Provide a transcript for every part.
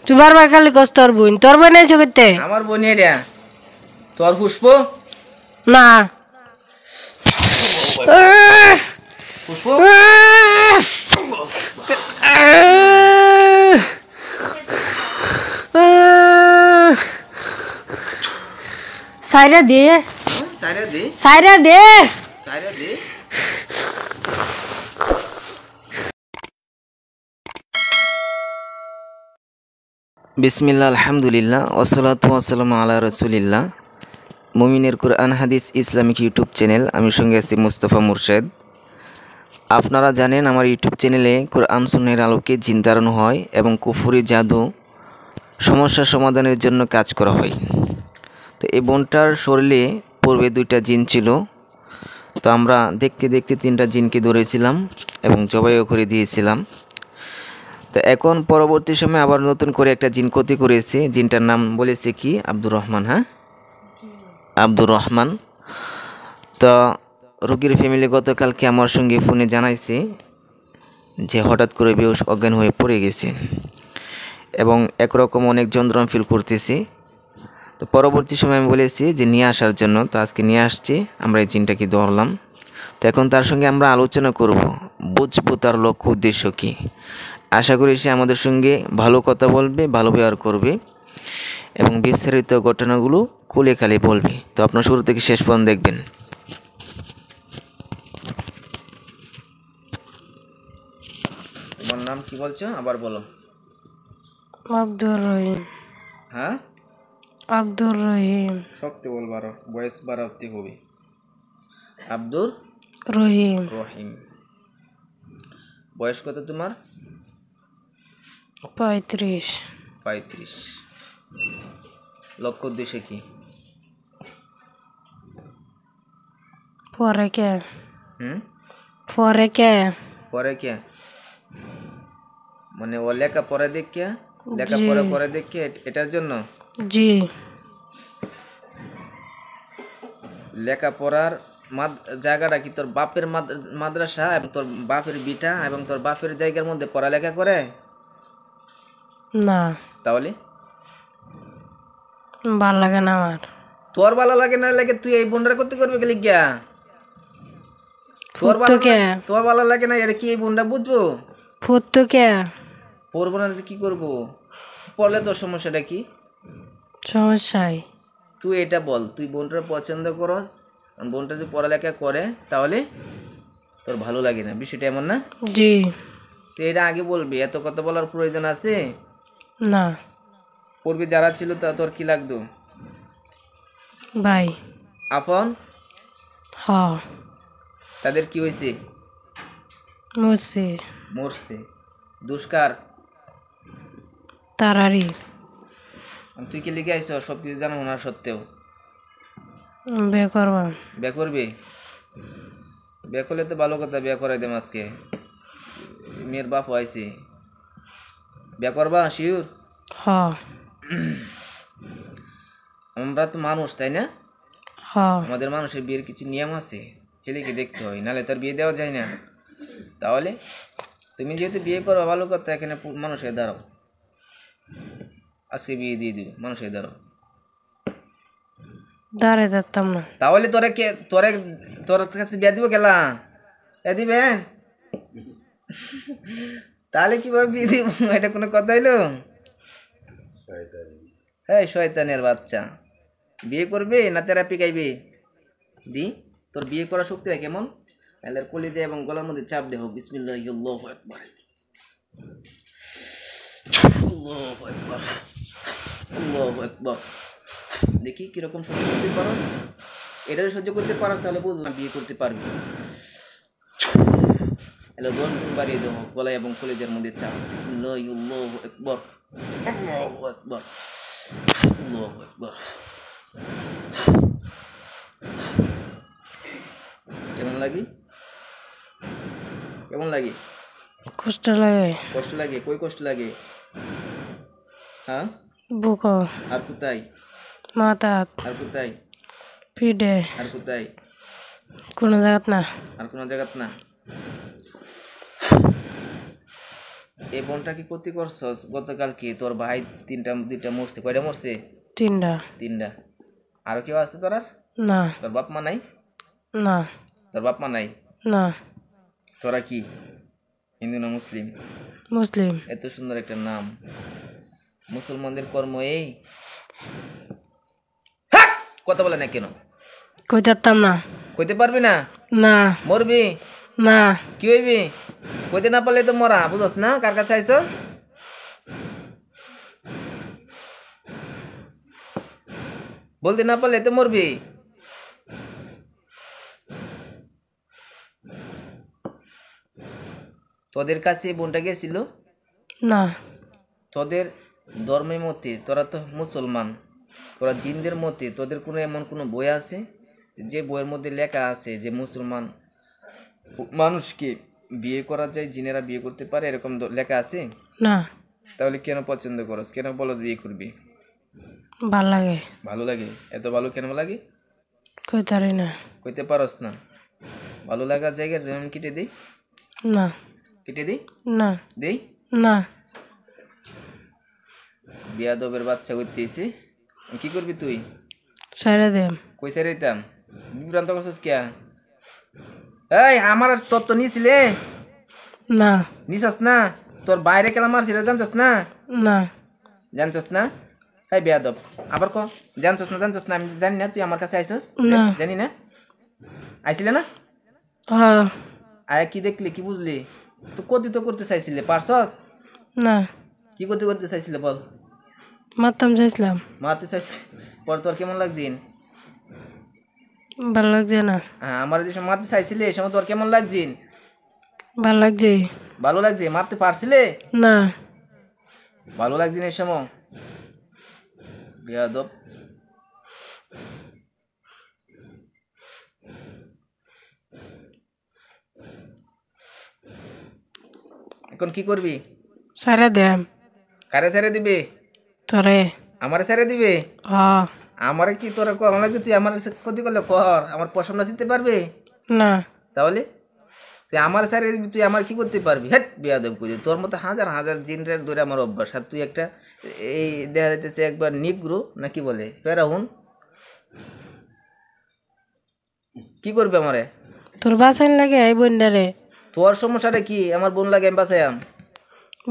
তুই বারবার খালি কস তোর বোন এসে করতে আমার বোন এটা তোর পুষ্প না পুষ্প সাইরা দে সাইরা দে সাইরা দে সাইরা দে বিসমিল্লাহ আলহামদুলিল্লাহ ওয়াসসালাতু ওয়াসসালামু আলা রাসূলিল্লাহ মুমিনের কুরআন হাদিস ইসলামিক ইউটিউব চ্যানেল। আমি সঙ্গে আছি মুস্তাফা মুরশেদ। আপনারা জানেন আমার ইউটিউব চ্যানেলে কুরআন সুন্নাহর আলোকে জিন তাড়ানো হয় এবং কুফরি জাদু সমস্যা সমাধানের জন্য কাজ করা হয়। তো এই বোনটার শরীরে পূর্বে 2টা জিন ছিল। তো আমরা দেখতে দেখতে 3টা জিনকে ধরেছিলাম এবং জবাইও করে দিয়েছিলাম। তো এখন পরবর্তী সময় আবার নতুন করে একটা জিন ক্ষতি করেছে। জিনটার নাম বলেছে কি আব্দুর রহমান। আব্দুর রহমান। তো রোগীর ফ্যামিলি গতকালকে আমার সঙ্গে ফোনে জানাইছে যে হঠাৎ করে বেহুশ অজ্ঞান হয়ে পড়ে গেছে এবং একরকম অনেক যন্ত্রণা ফিল করতেছি। তো পরবর্তী সময় আমি বলেছি যে নিয়ে আসার জন্য। তো আজকে নিয়ে আসছি, আমরা এই জিনটাকে ধরলাম। তো এখন তার সঙ্গে আমরা আলোচনা করব, বুঝবো তার লক্ষ্য উদ্দেশ্য কী। আশা করি সে আমাদের সঙ্গে ভালো কথা বলবে, ভালো ব্যবহার করবে এবং বিস্তারিত ঘটনাগুলো খুলে খালি বলবে। তো আপনার শুরু থেকে শেষ পর্যন্ত দেখবেন। তোমার নাম কি বলছো আবার বলো? আব্দুর রহিম। হ্যাঁ, আব্দুর রহিম। শক্তি বলবার, বয়স বাড়াতে হবে। আব্দুর রহিম। রহিম। বয়স কত তোমার? 35। 35। লক্ষ্য উদ্দেশ্য কি? পরে কে পরে কে মানে ও লেখাপড়া দেখে, লেখাপড়া করে দেখে এটার জন্য? জি। লেখাপড়ার জায়গাটা কি তোর বাপের মাদ্রাসা এবং তোর বাপের বিটা এবং তোর বাপের জায়গার মধ্যে পড়ালেখা করে? না। তাহলে ভাল লাগে না আমার। তোর ভালো লাগে না লাগে তুই এই বোনটা করতে করবে গেলি গিয়া? তোর ভালো লাগে না এটা কি এই বোনটা বুঝবো? ফুটতো কে পড়বো না কি করবো? পড়লে তোর সমস্যাটা কি? সমস্যাই তুই এটা বল, তুই বোনটা পছন্দ করস? বোনটা যদি পড়ালেখা করে তাহলে তোর ভালো লাগে না, বিষয়টা এমন না? জি। তুই এটা আগে বলবি, এত কথা বলার প্রয়োজন আছে? না। পূর্বে যারা ছিল তা তোর কি লাগতো? ভাই। আপন? হ। তাদের কি হয়েছে? মরছে। দুষ্কার? তারারি। তুই কি লিখে আইস সব কিছু জানো না সত্ত্বেও? বিয়ে করবা? বিয়ে করবি? বিয়ে করলে তো ভালো কথা, বিয়ে করাই দেম আজকে। মেয়ের বাপ হয়েছে, বিয়ে করবা শিওর? হ। আমরা তো মানুষ, তাই না? হ। আমাদের মানুষের বিয়ের কিছু নিয়ম আছে, ছেলেকে দেখতে হয়, নাহলে তার বিয়ে দেওয়া যায় না। তাহলে তুমি যেহেতু বিয়ে করো ভালো কথা, এখানে মানুষের দাঁড়াও, আজকে বিয়ে দিয়ে দিব, মানুষের দাঁড়াও। দাঁড়াই দিতাম না। তাহলে তোর কাছে বিয়ে দিব গেলা? বিয়ে দিবেন? তাহলে কিভাবে বিয়ে দিব? এটা কোনো কথা হইলো? হ্যাঁ, শয়তানের বাচ্চা। বিয়ে করবে না থেরাপি গাইবে? দি তোর বিয়ে করার শক্তিটা কেমন? এলের কলিজা এবং গলার মধ্যে চাপ দেহ। বিসমিল্লাহ, আল্লাহু আকবার, আল্লাহু আকবার, আল্লাহু আকবার। দেখি কিরকম সহ্য করতে পারো। এটা সহ্য করতে পারো তাহলে বুঝবো না বিয়ে করতে পারবি। এলো দোন বাড়িয়ে দেবো গলায় এবং কলিজার মধ্যে চাপ। বিসমিল্লাহ, আল্লাহু আকবার, আল্লাহু আকবার, আল্লাহু আকবার। কেমন লাগে? কেমন লাগে? কষ্ট লাগে। কষ্ট লাগে? কই কষ্ট লাগে? হ্যাঁ, বুক। আর কোথায়? মাথা। আর কোথায়? পিঠে। আর কোথায়? কোনো জায়গাত না। আর কোনো জায়গাত না? এই বোনটা কি ক্ষতি করছস? গতকাল কি তোর ভাই দুইটা মরছে? কয়টা মরছে? 3টা। 3টা। আরো কেউ আছে তোর? না। তোর বাপ মা নাই? না। তোর বাপ মা নাই? না। তোরা কি হিন্দু না মুসলিম? মুসলিম। এত সুন্দর একটা নাম। মুসলমানদের কর্ম এই। কথা বলে না কেন? কইতাম না। কইতে পারবি না? না। মরবি? না। কি হইবি? কইতে না পারলে তো মরা, বুঝছ না? কার কাছে আইছ? বলতে না পারলে তো মরবি। তোদের কাছে বোনটা গেছিল? না। তোদের ধর্মের মতে তোরা তো মুসলমান, তোরা জিনদের মতে তোদের কোনো এমন কোনো বই আছে যে বইয়ের মধ্যে লেখা আছে যে মুসলমান মানুষকে বিয়ে করা যায়, জিনেরা বিয়ে করতে পারে, এরকম লেখা আছে? না। তাহলে কেন পছন্দ করস? কেন বলো বিয়ে করবি? ভাল লাগে। ভালো লাগে? এত ভালো কেন লাগে? কইতারি না। কইতে পারস না? ভালো লাগার জায়গায় রেম কেটে দিই? না। কেটে দিই? না। দেই? না। বিয়াদবের বাচ্চা করতেছি। কি করবি তুই? সাইরা দেম। কই সাইরাইতাম? বিভ্রান্ত করছিস কে? এই আমার তোর তো নিছিলে? না। নিছস না? তোর বাইরে কেলা মারছিল জানছস না? না। জানছস না? এই বিয়াদব আবার ক, জানছস না? জানছস না? আমি জানি না তুই আমার কাছে আইছস? না। জানি না? আইছিলে না? হ্যাঁ। আয় কি দেখলি, কি বুঝলি? তো কতি তো করতে চাইছিলে, পারছস? না। কি করতে চাইছিলে বল? মারতাম চাইছিলাম। মারতে চাইছিলি? পর তোর কেমন লাগছিন? ভাল লাগছে না। হ্যাঁ, আমার যে সময় মারতে চাইছিলে এই সময় তোর কেমন লাগছিন? ভাল লাগছে। ভালো লাগছে? মারতে পারছিলে? না। ভালো লাগছিন এই সময়? বেয়াদব। এখন কি করবি? সাইরা দেম। কারে ছেড়ে দিবে? তোরে। আমারে ছেড়ে দিবে? হ্যাঁ। আমারে কি তোরা কর লাগছে? তুই আমার ক্ষতি করলে কর, আমার পছন্দ চিনতে পারবে? না। তাহলে তুই আমার ছেড়ে দিবি, তুই আমার কি করতে পারবি? হেট বেয়াদব কই, তোর মতো হাজার হাজার জিনের ধরে আমার অভ্যাস, আর তুই একটা এই দেখা যাইতেছে একবার নিগ্রো না কি বলে ফেরাহুন। কি করবে আমারে? তোর বাসাইন লাগে এই বন্ডারে। তোর সমস্যাটা কি? আমার বোন লাগে আমি বাঁচাইয়াম?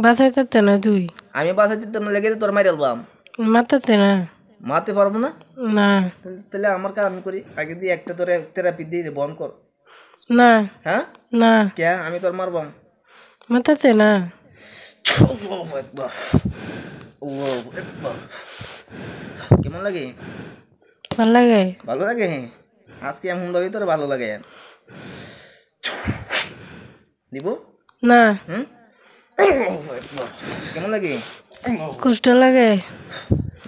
বাসাইতে না তুই। আমি বাঁচাইতে তোর লেগে তোর মারি আলবাম। মারতে না। মারতে পারবো না? না। তাহলে আমার কাজ আমি করি, আগে দিয়ে একটা তোরে থেরাপি দিয়ে বন্ধ কর। না। হ্যাঁ না। কে আমি তোর মারবাম? মারতে না। আল্লাহু আকবার, আল্লাহু আকবার। কেমন লাগে? ভাল লাগে। ভালো লাগে? আজকে এমন ভাবে তোর ভালো লাগে দিব? না। হুম, আল্লাহু আকবার। কেমন লাগে? কষ্ট লাগে।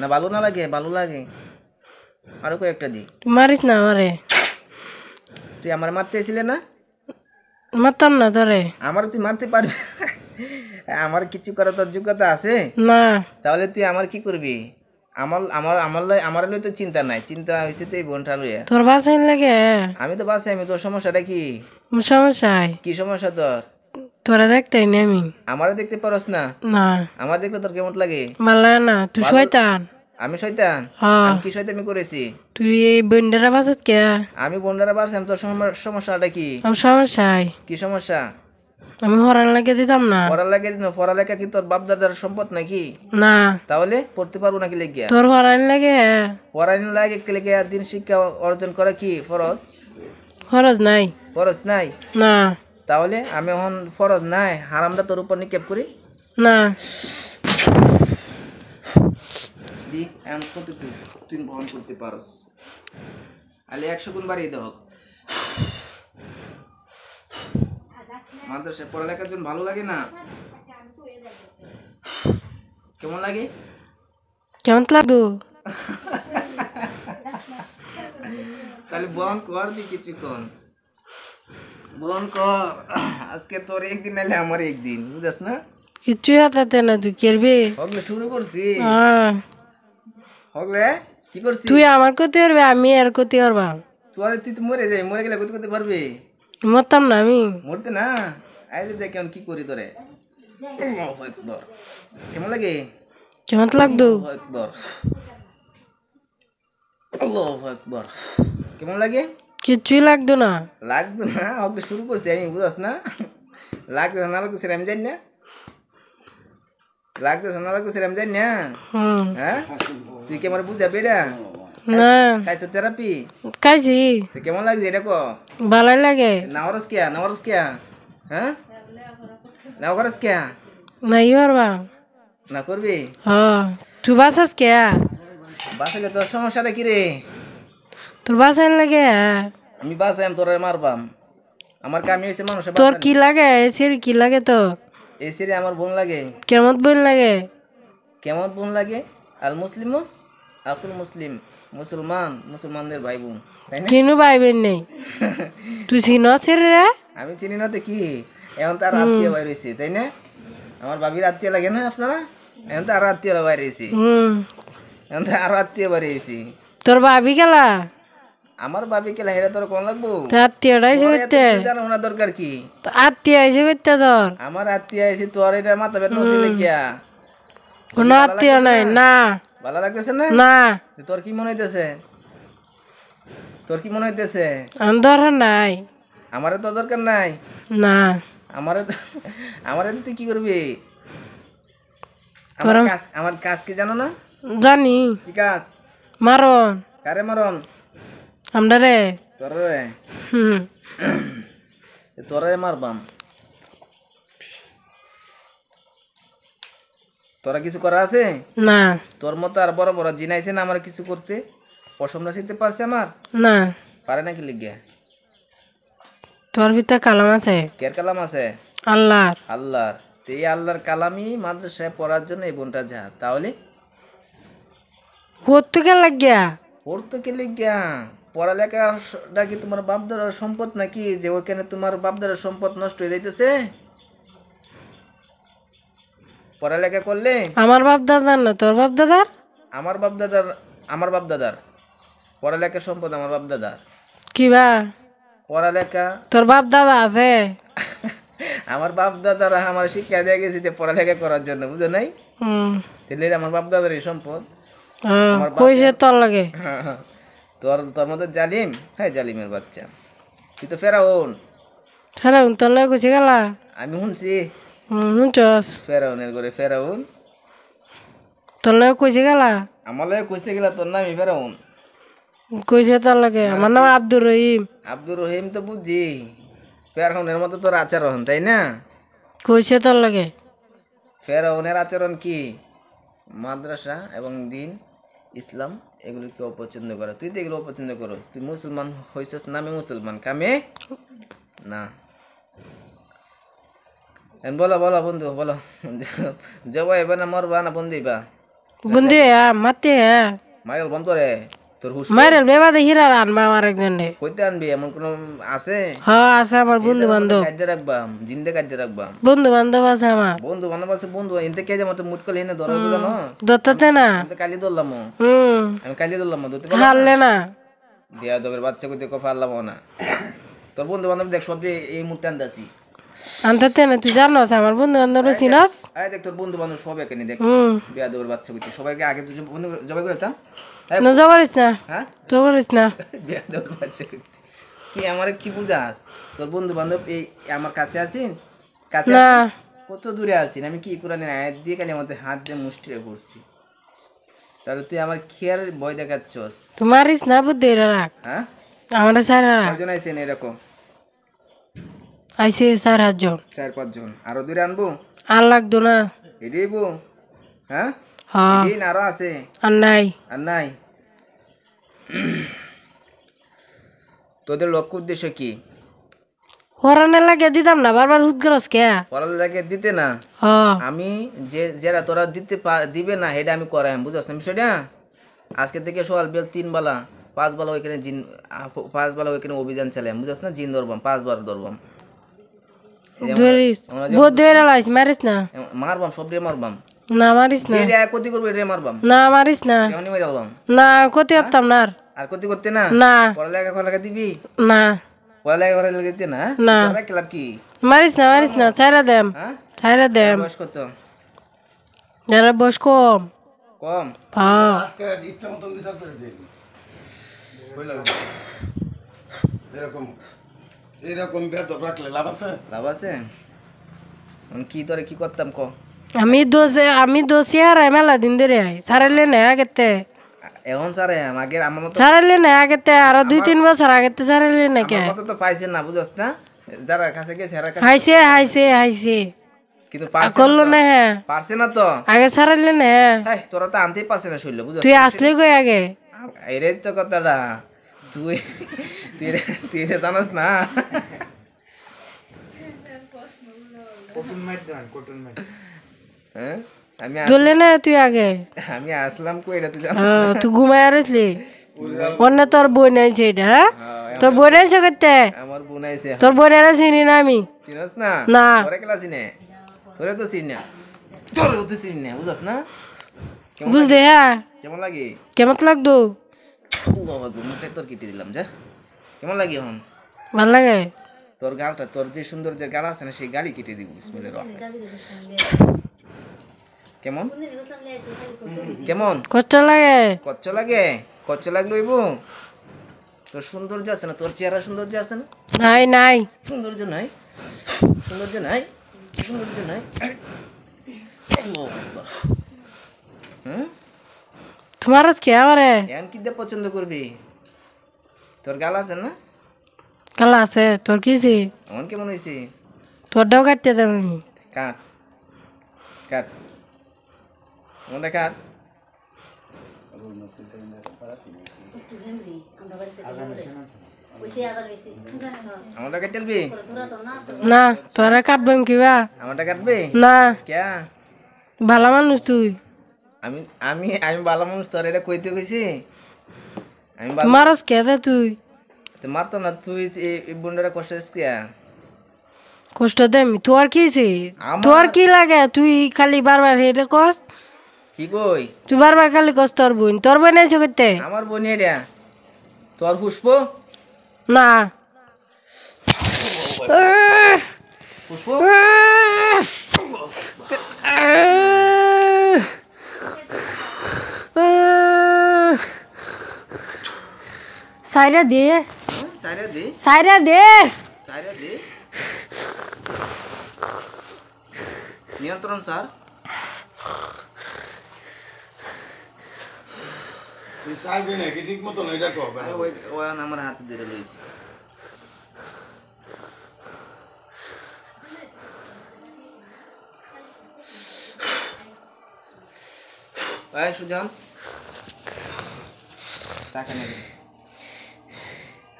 না ভালো না লাগে? ভালো লাগে। আরো কয়েকটা দি। তুই মারিস না আমারে। তুই আমার মারতে এসেছিলে না? মারতাম না তোরে। আমার তুই মারতে পারবি? আমার কিছু করার তোর যোগ্যতা আছে? না। তাহলে তুই আমার কি করবি? আমার আমার আমার লই তো চিন্তা নাই, চিন্তা হয়েছে তো এই বোনটা লইয়া। তোর বাসাইন লাগে। আমি তো বাসে, আমি তোর সমস্যাটা কি? সমস্যায় কি সমস্যা তোর? তোরা দেখতেই নি আমি। আমারও দেখতে পারস না? না। আমার দেখলে তোর কেমন লাগে? ভাল লাগে না। তুই শয়তান। আমি শয়তান? হ্যাঁ। আমি কি শয়তানি করেছি? তুই এই বন্ডারা বাসাত কে? আমি বোনটারা বাসে, আমি তোর সমস্যাটা কি? আমার সমস্যায় কি সমস্যা? আমি হরান লাগে দিতাম না। পড়ালেখা দিন, পড়ালেখা কি তোর বাপ দাদার সম্পদ নাকি? না। তাহলে পড়তে পারবো নাকি লেগিয়া? তোর হরান লাগে। পড়াইন লাগে লেগে দিন শিক্ষা অর্জন করা কি ফরজ? খরচ নাই। ফরজ নাই? না। তাহলে আমি এখন ফরজ নাই হারামটা তোর উপর নিক্ষেপ করি? না। দি এমন কত তুই বহন করতে পারস? আলে 100 গুণ বাড়িয়ে দেব। মাদ্রাসায় পড়ালেখার জন্য ভালো লাগে না? কেমন লাগে? কেমন লাগতো? তাহলে বহন কর দি কিছুক্ষণ, বহন কর। আজকে তোর একদিন নাইলে আমার একদিন, বুঝাস না? কিচ্ছুই হাতাতে না। তুই কেরবি? হগলে শুরু করছি। হ্যাঁ। হগলে কি করছিস? তুই আমার ক্ষতি করবে, আমি আর ক্ষতি করবা। তুই তো মরে যাই, মরে গেলে করতে করতে পারবি? মরতাম না আমি। মরতে না? আই যে দেখ কেমন কি করি তোরে। আল্লাহু আকবার। কেমন লাগে? কেমন লাগতো? আল্লাহু আকবার। আল্লাহু আকবার। কেমন লাগে? কিচ্ছুই লাগতো না। লাগতো না, অত শুরু করছি আমি, বুঝাস না? লাগতেছে না লাগতেছে আমি জানি না, লাগতেছে না লাগতেছে আমি জানি না। হুম। হ্যাঁ, তুই কি আমার বুঝাবি এটা? না খাইছো থেরাপি? খাইছি, তো কেমন লাগছে এটা কো? ভালোই লাগে। নাওরস কিয়া, নাওরস কিয়া? হ্যাঁ, নাওরস কিয়া? নাই পারবা। না করবি? হ তুই বাসাস কে? বাঁচালে তোর সমস্যাটা কি রে? তোর বাসায় লাগে? আমি বাঁচাইম তোর মারবাম, আমার কামি হয়েছে মানুষের তোর বাঁচানি। কি লাগে? এসির কি লাগে তোর? এই সিরে আমার বোন লাগে। কেমন বোন লাগে? কেমন বোন লাগে? আল মুসলিম আকুল মুসলিম, মুসলমান মুসলমানদের ভাই বোন, তাই না? কিনু পাইবেন নেই। তুই চিনস রে? আমি চিনি না তো কি, এখন তো আর আত্মীয় বাইর হয়েছি, তাই না? আমার বাবির আত্মীয় লাগে না আপনারা? এখন তো আরো আত্মীয় বাইর হয়েছি, এখন তো আরো আত্মীয় বাইর হয়েছি। তোর ভাবি গেলা? আমার বাবি কে হেরা তোর কোন লাগবো? আত্মীয়টা এসে তোর এত করতে? কিছু জানো না দরকার কি? আত্মীয় এসে করতে তোর? আমার আত্মীয় আইছি, তোর এটা মাথা ব্যথা হচ্ছে কিয়া? কোনো আত্মীয় নাই না। ভালো লাগতেছে না? না তোর কি মনে হইতেছে? তোর কি মনে হইতেছে? আমার দরকার নাই। আমারে তো দরকার নাই। না আমারে আমারে তুই কি করবি? আমার কাজ কি জানো না? জানি। কি কাজ? মারন কারে মারন? আমরা রে। তোরে? হুম। তোরে মারবাম। তোরা কিছু করা আছে? না তোর মতো আর বড় বড় জিনাইছে না আমার কিছু করতে? পশমরা শিখতে পারছে আমার? না পারে নাকি লিখিয়া? তোর ভিতরে কালাম আছে। কের কালাম আছে? আল্লাহর। আল্লাহর। তো এই আল্লাহর কালামই মাদ্রাসায় পড়ার জন্য এই বোনটা যা, তাহলে পড়তে কে লাগিয়া? পড়তো কে লিখিয়া? পড়ালেখাটা কি তোমার বাপদাদার সম্পদ নাকি যে ওইখানে তোমার বাপদাদার সম্পদ নষ্ট হয়ে যাইতেছে? পড়ালেখা করলে আমার বাপ দাদার না তোর বাপ দাদার? আমার বাপদাদার, আমার বাপদাদার পড়ালেখার সম্পদ আমার বাপদাদার। কিবা পড়ালেখা তোর বাপ দাদা আছে? আমার বাপ দাদারা আমার শিক্ষা দিয়ে গেছে যে পড়ালেখা করার জন্য, বুঝো নাই? হুম। তাহলে এটা আমার বাপ দাদারই সম্পদ। আমার বাপ- কইছে তোর লাগে? তোর তোর মতো জালিম, হ্যাঁ জালিমের বাচ্চা। তুই তো ফেরাউন। হ্যাঁ তোর লাগে কইছে গেলা? আমি শুনছি শুনছস? ফেরাউনের ঘরে ফেরাউন। তোর লাগে কইছে গেলা? আমার লাগে কইছে গেলা তোর নামই ফেরাউন। কইছে তোর লাগে? আমার নাম আব্দুর রহিম। আব্দুর রহিম তো বুঝছি, ফেরাউনের মতো তোর আচরণ, তাই না? কইছে তোর লাগে? ফেরাউনের আচরণ কি? মাদ্রাসা এবং দিন ইসলাম এগুলোকে অপছন্দ করে। তুই তো এগুলো অপছন্দ করো। তুই মুসলমান হইছিস নামে মুসলমান, কামে না। বলো বলো বন্ধু বলো, জবাই বা না মরবা না বন্দি বা? বুন্দি মাতে মাইল বন্ধ করে তোর হুশ মারের বেবা দে হিরা আনবা আমার একজনে। কইতে আনবি এমন কোন আছে? হ্যাঁ আছে আমার বন্ধু বান্ধব। কাজে রাখবাম, জিন্দে কাজে রাখবাম। বন্ধু বান্ধব আছে আমার। বন্ধু বান্ধব আছে, বন্ধু এনতে কে যে মতো মুটকল এনে ধরো জানো? দত্তাতে না। আমি কালি ধরলাম, হুম। আমি কালি ধরলাম ধরতে হারলে না। বিয়া দবের বাচ্চা কইতে কফা আল্লাহ না। তোর বন্ধু বান্ধব দেখ সব এই মুহূর্তে আনতাছি। আনতে না তুই জানোস আমার বন্ধু বান্ধব চিনস? আয় দেখ তোর বন্ধু বান্ধব সব এখানে দেখ, হুম। বিয়া দবের বাচ্চা কইতে সবাইকে আগে তুই বন্ধু জবাই করে দিতাম। না জবরিস না, হ্যাঁ জবরিস না। বিয়া দবের বাচ্চা কইতে তুই আমার কি বুঝাস? তোর বন্ধু বান্ধব এই আমার কাছে আসিন, কাছে না কত দূরে আসিন, আমি কি কোরআনের আয়াত দিয়ে খালি আমাদের হাত দিয়ে মুষ্টিরে করছি, তাহলে তুই আমার খেয়ার ভয় দেখাচ্ছস? তুই মারিস না বুদ্ধি রাখ। হ্যাঁ আমার 4 কয়জন আইছেন এরকম? আইসে 4 জন। 4-5 জন, আরো দূরে আনবো? আর লাগতো না। এটাইব? হ্যাঁ হ্যাঁ এদিন আরো আছে? আর নাই। আর নাই? তোদের লক্ষ্য উদ্দেশ্য কি? হরানে লাগে দিতাম না, বারবার হুদ গরস কে? পড়ালেখাকে দিতে না? হ্যাঁ আমি যে যারা তোরা দিবে না সেটা আমি করাই, বুঝছ না বিষয়টা? আজকে থেকে সকাল বিকাল 3 বেলা 5 বেলা ওইখানে 5 বেলা ওইখানে অভিযান চালাম, বুঝছ না? জিন ধরবাম 5 বার ধরবাম, ধরিস বহুত ধরে লাইস মারিস না। মারবাম, সব দিয়ে মারবাম, না মারিস না। যে ক্ষতি করবে এটা মারবাম, না মারিস না। এমনি মেরে আলবাম। না ক্ষতি করতাম না। আর ক্ষতি করতে না? না পড়ালেখা দিবি? না পড়ালেখা দিতে না? না। ক্লাব কি? মারিস না, মারিস না, ছাইরা দেম, হ্যাঁ সাইরা দেম বয়স কত? যারা বয়স কম কম। হ্যাঁ ইচ্ছা মতন বিচার করে দিন এরকম এরকম বেতন রাখলে লাভ আছে? লাভ আছে? কি তোরে কি করতাম ক? আমি দোষী আর মেলা দিন ধরে আই সারাইলে না আগেতে এখন স্যারে আমাকে আমার মতো সারাইলে না আগেতে আরো 2-3 বছর আগেতে সারাইলে না কে আমার মতো তো পাইছেন না, বুঝছ না? যারা কাছে গেছে এরা কাছে হাইছে কিন্তু পারছে করলো না হ্যাঁ পারছে না তো। আগে সারাইলে না হ্যাঁ তোরা তো আনতেই পারছে না শৈল, বুঝছ? তুই আসলে কই আগে এটাই তো কথাটা। তুই তুই তুই এটা জানাস না। হ্যাঁ আমি ধরলে না তুই আগে আমি আসলাম কই এটা তুই জানাস? তুই ঘুমায় আসলি অন্য তোর বই নাইছে এটা হ্যাঁ তোর বই নাইছে করতে আমার বোন আইছে। তোর বই নাইছে চিনি না আমি চিনস না? না। তোরে কেলা চিনে? তোরে তো চিনি না, তোরে তো চিনি না, বুঝছ না? বুঝলি হ্যাঁ কেমন লাগে? কেমন লাগতো মুখে তোর কেটে দিলাম যা। কেমন লাগে এখন? ভাল লাগে তোর গালটা, তোর যে সুন্দর যে গাল আছে না সেই গালই কেটে দিব বিসমিল্লাহির রহমানির রহিম। কেমন কেমন কষ্ট লাগে কচ্চ লাগে? কচ্চ লাগলো ইবু? তোর সৌন্দর্য আছে না, তোর চেহারা সৌন্দর্য আছে না? নাই সৌন্দর্য নাই, সৌন্দর্য নাই, সৌন্দর্য নাই। হুম তোমার আজকে আমারে এখন কি দিয়ে পছন্দ করবি? তোর গাল আছে না? কালা আছে তোর কিছি এমন কেমন হয়েছে? তোর দাও কাটতে দেব আমি কাট কাট মনটা কাট। আমারটা কাটলবি? না তোরা কাটবাম কিবা আমারটা কাটবি? না ক্যা? ভালো মানুষ তুই আমি আমি আমি ভালো মানুষ, তোর এটা কইতে কইছি? আমি ভালো তোমার আজকে দে তুই তো মারতো না তুই, এই বোনটারা কষ্ট দিস কিয়া? কষ্ট দেম তোর কিছি আমার- তোর কি লাগে তুই খালি বারবার হেঁটে কস কি কই? তুই বারবার খালি কস তোর বোন নাইছে করতে আমার বোন এটা তোর পুষ্প না পুষ্প সাইরা দে সাইরা দে, সাইরা দে সাইরা দে। নিয়ন্ত্রণ স্যার। তুই চাইবি নাকি ঠিক মতন এটা কর ওই আমার হাতে ধরে লইছি। এই সুজন টাকা নেবে,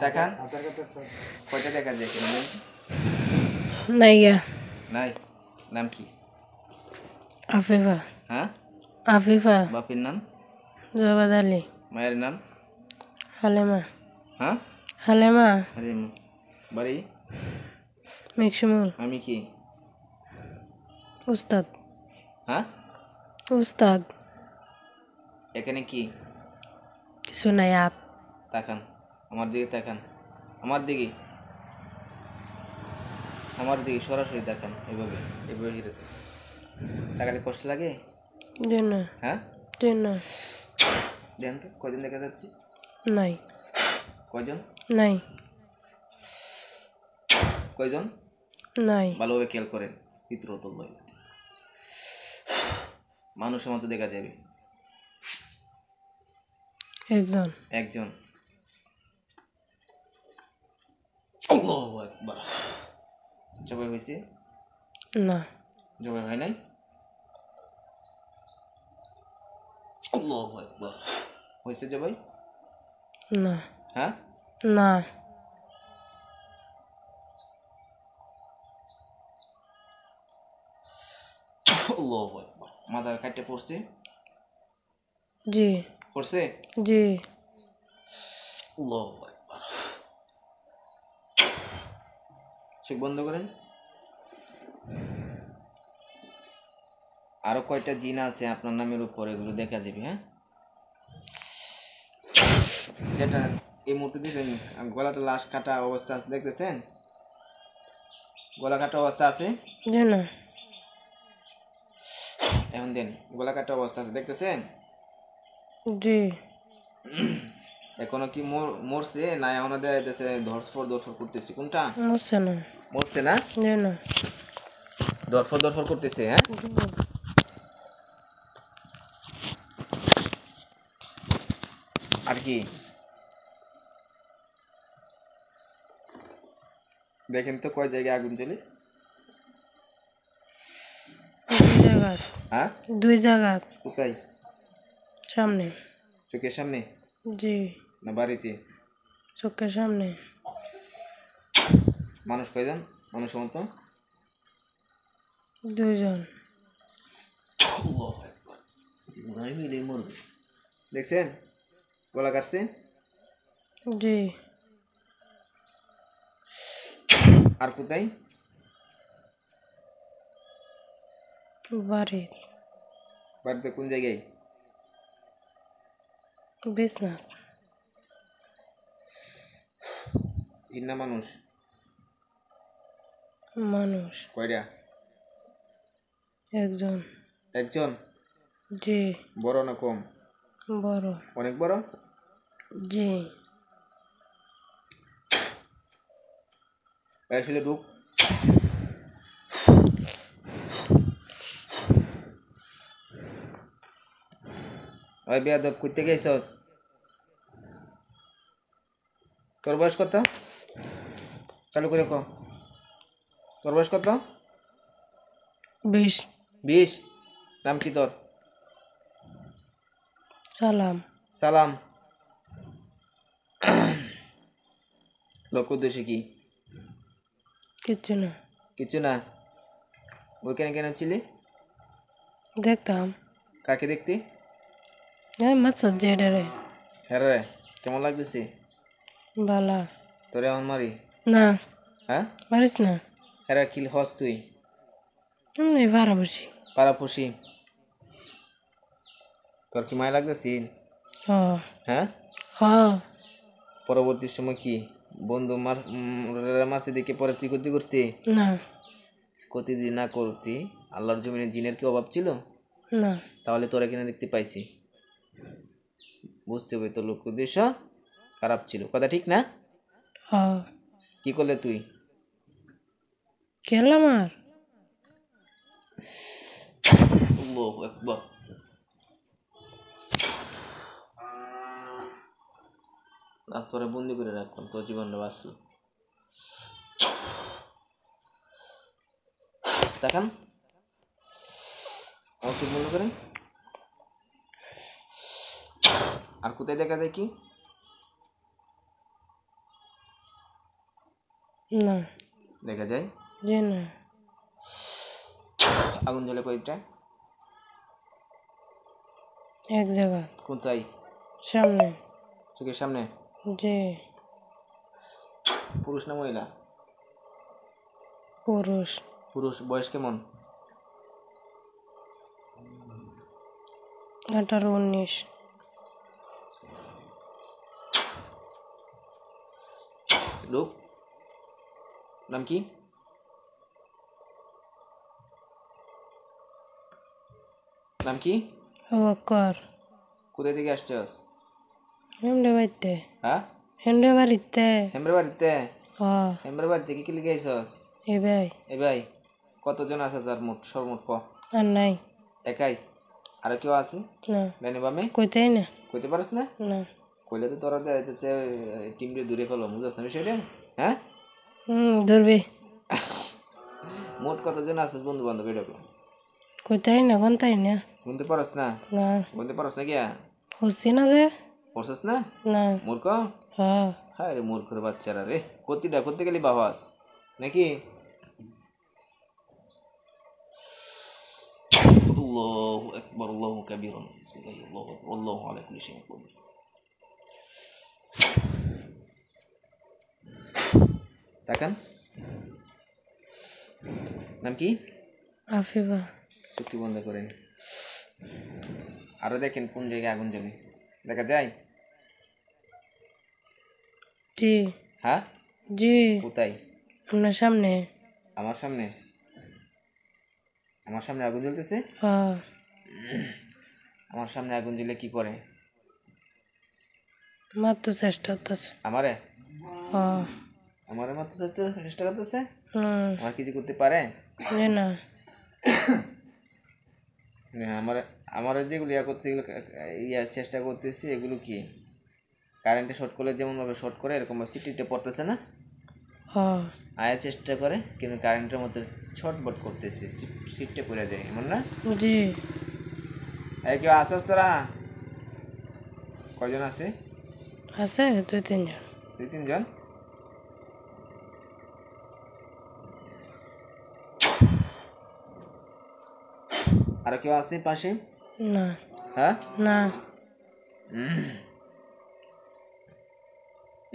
টাকা কয়টা টাকা দিয়েছে? নাই নাই। নাম কি? আফিফা হ্যাঁ আফিফা বাপের নাম? জবাদ আলী মায়ের নাম? হালেমা হ্যাঁ হালেমা আরে বাড়ি? মিকসুমুল আমি কি? উস্তাদ হ্যাঁ উস্তাদ এখানে কি? কিছু নাই আপ তাকান আমার দিকে, তাকান আমার দিকে, আমার দিকে সরাসরি তাকান। এভাবে এভাবে হিরে তাকালে কষ্ট লাগে? দেন না হ্যাঁ দেন না দেন তো কয়জন দেখা যাচ্ছে? নাই কয়জন? নাই কয়জন? নাই ভালোভাবে খেয়াল করেন, পিতৃতল বই মানুষের মতো দেখা যাবে। একজন একজন। আল্লাহু আকবার। জবাই হয়েছে? না জবাই হয় নাই? আল্লাহু আকবার। হয়েছে জবাই? না হ্যাঁ না আল্লাহু আকবার। মাথা কাটতে পড়ছে? জি পড়ছে? জি আল্লাহু আকবার। চোখ বন্ধ করেন। আরো কয়টা জিন আছে আপনার নামের উপর, এগুলো দেখা যাবে। হ্যাঁ যেটা এই মুহূর্তে দেখেন গলাটা লাশ কাটা অবস্থা আছে, দেখতেছেন? গলা কাটা অবস্থা আছে। জি না এখন দেন গলা কাটা অবস্থা আছে দেখতেছেন? জি এখনো কি মরছে না এখনো দেখা যাইতেছে ধরফর করতেছে? কোনটা? মরছে না। মরছে না, জি না। ধরফর করতেছে। হ্যাঁ, আর কি দেখেন তো কয় জায়গায় আগুন জ্বলে? দুই জায়গা। হ্যাঁ, দুই জায়গা। কোথায়? সামনে। চোখের সামনে জি না বাড়িতে? চোখের সামনে। মানুষ কয়জন? মানুষ মতো 2 জন। দেখছেন গলা কাটছে? জি আর কোথায়? বাড়ি বাড়িতে কোন জায়গায়? বিছনা। জিন্না মানুষ মানুষ কয়টা? একজন। একজন? জি বড় না কম? বড়। অনেক বড়? জি আসলে ঢুক। ওই বেয়াদব করতে গেছস? তোর বয়স কত? চালু করে ক। তোর বয়স কত? 20। 20? নাম কি তোর? সালাম। সালাম। লক্ষ্য উদ্দেশ্য কি? কিচ্ছু না। কিছু না। ওইখানে কেন ছিলি? দেখতাম। কাকে দেখতে? মাছ জেডারে। হ্যাঁ রে, কেমন লাগতেছে? বালা। তোরে আমার মারি? না হ্যাঁ, মারিস না। হ্যাঁ কিল হস তুই? এমনি ভাড়া বসি। পাড়াপড়শি? তোর কি মায়া লাগতেছে? হ হ্যাঁ, হ। পরবর্তী সময় কি বন্ধু মারছে দেখে পরে তুই ক্ষতি করতে? না ক্ষতি যদি না করতি, আল্লাহর জমিনে জিনের কি অভাব ছিল? না। তাহলে তোরা কিনা দেখতে পাইছি। বুঝতে হবে তোর লক্ষ্য উদ্দেশ্য খারাপ ছিল, কথা ঠিক না? হ কি করলে তুই? খেলাম আর। আল্লাহু আকবার। আর তোরা বন্দি করে রাখলাম, তোর জীবনটা বাঁচলো। দেখান আমার চোখ বন্ধ করেন। আর কোথায় দেখা যায় কি? না দেখা যায় জি না। আগুন জ্বলে কয়েকটা? এক জায়গা। কোথায়? সামনে। চোখের সামনে? জি পুরুষ না মহিলা? পুরুষ। পুরুষ। বয়স কেমন? 18-19। লোক নাম কি? নাম কি? অবাক্কর। কোথায় থেকে আসছস? হেমডে বাড়িতে। হ্যাঁ, হেমডে বাড়িতে। হেমরে বাড়িতে? হ হেমরে বাড়ি থেকে কি লিখে আইসস? এ ভাই। এ ভাই, কতজন আছে যার মোট সর্বমোট ক? আর নাই। একাই? আর কেউ আছে? না ডানে বামে? কইতেই না। কইতে পারস না? না। কইলে তো তোরা যাইতেছে টিমরে দূরে ফেলো, বুঝছ না বিষয়টা? হ্যাঁ, ধরবি। মোট কতজন আছিস বন্ধু বান্ধব এটা কো? কইতেই না গন্তাই না। গুনতে পারস না? না গুনতে পারস না গিয়া? হচ্ছি না যে। পড়ছস না? না। মূর্খ? হ হায় রে মূর্খর বাচ্চারা রে, কতিটা করতে গেলি বাবাস নাকি? আল্লাহু আকবার, আল্লাহু কাবীরুন, বিসমিল্লাহি আল্লাহু আকবার, আল্লাহু আলা কুল্লি শাইইন কাদির। তাকান। নাম কি? আফিফা। চুক্তি বন্ধ করেন। আরো দেখেন কোন জায়গায় আগুন জ্বলে, দেখা যায়? জি হ্যাঁ, জি কোথায়? আপনার সামনে। আমার সামনে? আমার সামনে আগুন জ্বলতেছে? হ আমার সামনে আগুন জ্বলে কি করে? মারতে চেষ্টা করতেছে। আমারে হ্যাঁ। আমারে মারতে চেষ্টা করতেছে? হুম। আমার কিছু করতে পারে? যে না। আমার আমার যেগুলো ইয়া করতে চেষ্টা করতেছি এগুলো কি কারেন্টে শর্ট করলে যেমনভাবে শর্ট করে এরকমভাবে সিটিতে পড়তেছে না? হ্যাঁ। আয়া চেষ্টা করে কিন্তু কারেন্টের মধ্যে ছটবট করতেছে, সিটটা পড়ে যায়, এমন না? জি। এই কেউ আসস তোরা? কয়জন আছে? আছে 2-3 জন। 2-3 জন? আর কেউ আছে পাশে? না। হ্যাঁ না।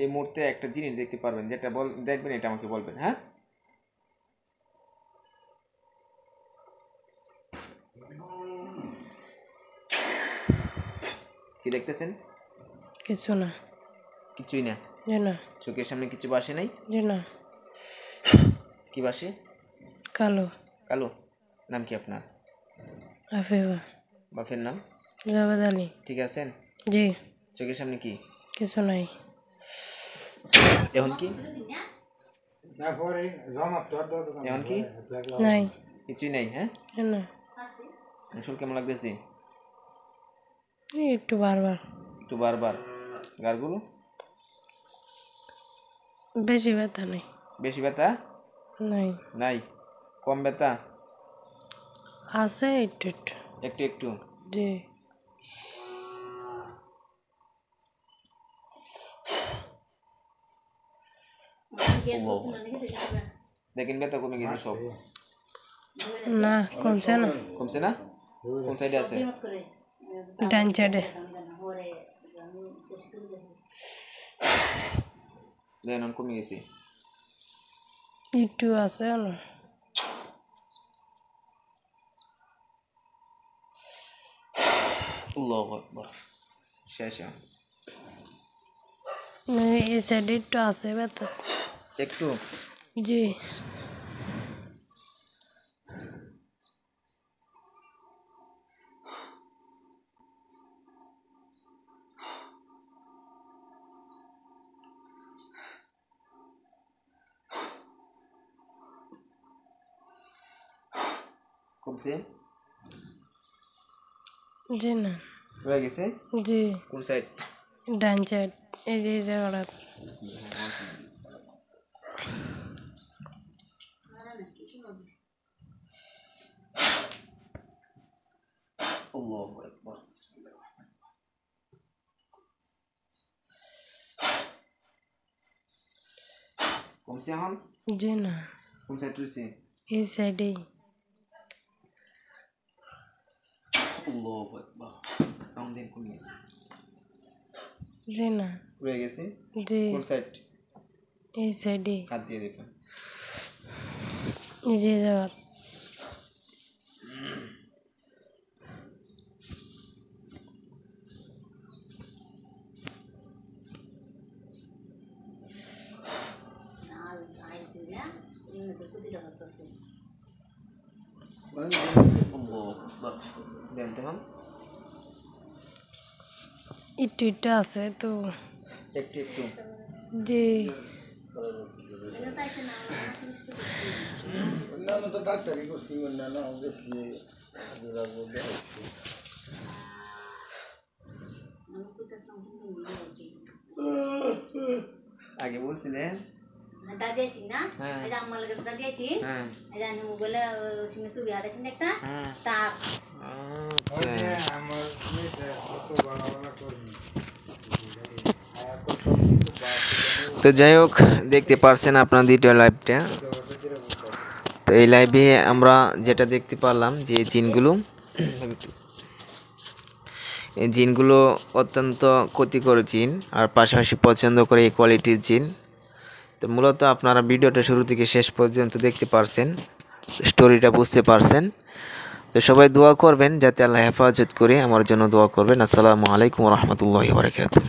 এই মুহূর্তে একটা জিনিস দেখতে পারবেন, যেটা দেখবেন এটা আমাকে বলবেন। হ্যাঁ, কি দেখতেছেন? কিছু না। কিছুই না? যে না। চোখের সামনে কিছু বাসে নাই? যে না। কি বাসে? কালো। কালো? নাম কি আপনার? আফিফা। বাপের নাম? জাবেদ আলী। ঠিক আছেন? জি। চোখের সামনে কি? কিছু নাই। এখন কি? এখন কি? নাই। কিছুই নাই? হ্যাঁ, যে না। শরীর কেমন লাগতেছে? এই একটু বারবার। একটু বারবার। গারগুলো? বেশি ব্যথা নেই। বেশি ব্যথা নাই। নাই? কম ব্যথা? আছে একটু একটু। একটু একটু? জি। দেখেন ব্যথা কমে গেছে সব? না, কমছে না। কমছে না? কোন সাইডে আছে? ডান সাইডে। দেখেন কমে গেছে। একটু আছে না। আল্লাহু আকবার। শেষ। এই সাইডে একটু আছে ব্যথা। একটু? জি। কমছে? জি না। হয়ে গেছে? জি। কোন সাইড? ডান সাইড। এই যে জায়গাটা। আল্লাহু আকবার। কমছে এখন? জি না। কোন সাইড রয়েছে? এই সাইডেই। আল্লাহু আকবার। এখন দিন কমে গেছে? জি না। রয়ে গেছে? জি। কোন সাইড? এই সাইডেই। হাত দিয়ে দেখুন। এই যে জায়গা। দেন তখন একটু একটু আছে তো। একটু একটু? জি। অন্যান্য তো ডাক্তারি করছি, অন্যান্য গেছি দেখাচ্ছি। আগে বলছিলেন দাদিয়েছি না, হ্যাঁ। এই যে আমার লগে দাদিয়েছি, হ্যাঁ এই যে আমি মোবাইলে সিমে ছবি হারাইছি না একটা, হ্যাঁ। তার আচ্ছা, আমার মেয়েটা কত বাড়াবাড়া করবি। তো যাই হোক, দেখতে পারছেন আপনার দ্বিতীয় লাইভটা। তো এই লাইভে আমরা যেটা দেখতে পারলাম যে এই জিনগুলো অত্যন্ত ক্ষতিকর জিন, আর পাশাপাশি পছন্দ করে এই কোয়ালিটির জিন। তো মূলত আপনারা ভিডিওটা শুরু থেকে শেষ পর্যন্ত দেখতে পারছেন, স্টোরিটা বুঝতে পারছেন। তো সবাই দোয়া করবেন যাতে আল্লাহ হেফাজত করে, আমার জন্য দোয়া করবেন। আসসালামু আলাইকুম ওয়া রাহমাতুল্লাহি ওয়া বারাকাতুহু।